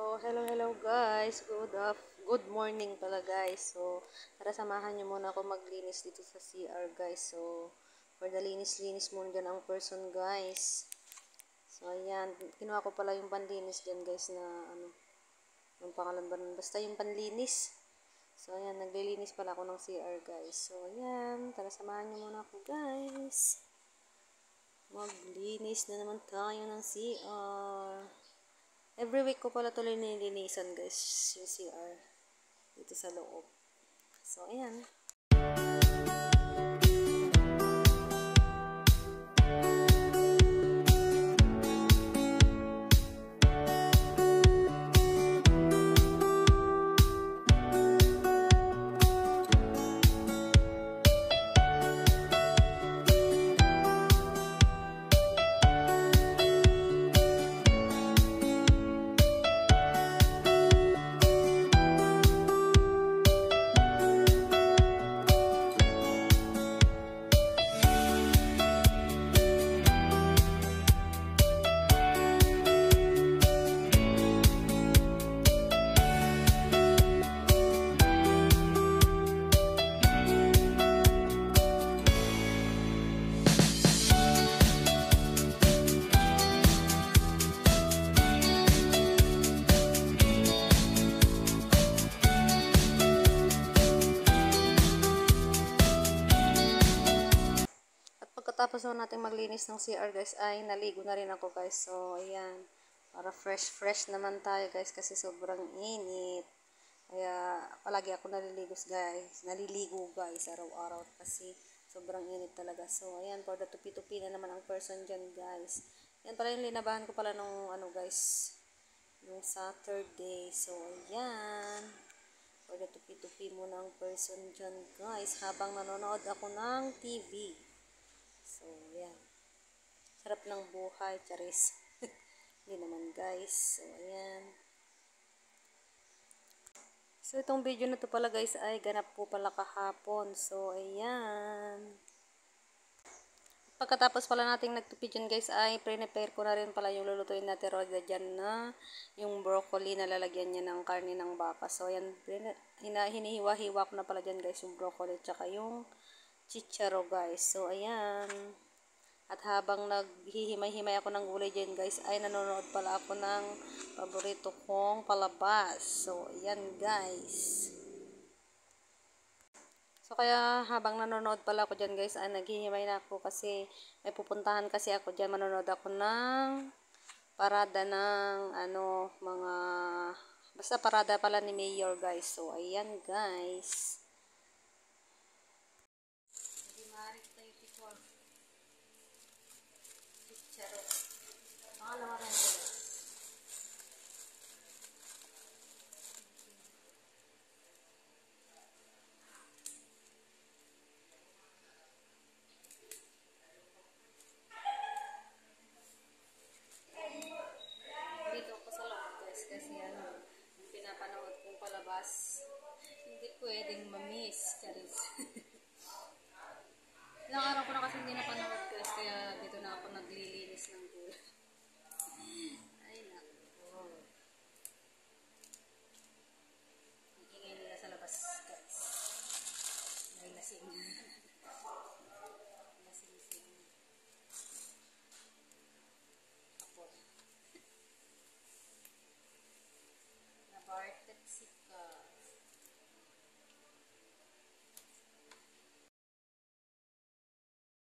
Hello guys. Good morning pala guys. So, tara samahan niyo muna ako maglinis dito sa CR guys. So, for the linis-linis muna dyan ang person guys. So, ayan. Kinuha ko pala yung panlinis dyan guys na yung pangalan ba nun? Basta yung panlinis. So, ayan. Naglilinis pala ako ng CR guys. So, ayan. Tara samahan niyo muna ako guys. Maglinis na naman tayo ng CR. Every week ko pala tuloy nilinisan guys yung CR dito sa loob. So, ayan. Pagkatapos natin maglinis ng CR guys ay naligo na rin ako guys. So ayan, para fresh naman tayo guys kasi sobrang init. Kaya palagi ako naliligo guys araw-araw kasi sobrang init talaga. So ayan, for the tupi-tupi na naman ang person dyan guys. Yan pala yung linabahan ko pala nung guys, nung Saturday. So ayan, for the tupi-tupi muna ang person dyan guys habang nanonood ako ng TV. So, ayan. Sarap ng buhay, charis. Hindi naman, guys. So, ayan. So, itong video na to pala, guys, ay ganap po pala kahapon. So, ayan. Pagkatapos pala nating nagtupi dyan, guys, ay prepare ko na rin pala yung lulutuin natin roda dyan na yung broccoli na lalagyan niya ng karne ng baka. So, ayan. Hinihiwa-hiwa ko na pala dyan, guys, yung broccoli tsaka yung chicharo guys. So, ayan. At habang naghihimay-himay ako ng gulay dyan guys, ay nanonood pala ako ng paborito kong palabas. So, ayan guys. So, kaya habang nanonood pala ako dyan guys, ay naghihimay na ako kasi may pupuntahan kasi ako dyan. Manonood ako ng parada ng basta parada pala ni Mayor guys. So, ayan guys. Dito ako sa loob guys kasi yung pinapanood kong palabas hindi pwedeng ma-miss. Charis. Ilang araw ko na kasi hindi napanood guys kaya dito na ako naglilinis ng gulay. Ay nako. Ang ingay nila sa labas guys. May lasing. Lasing-sing. Apol. Nabartet si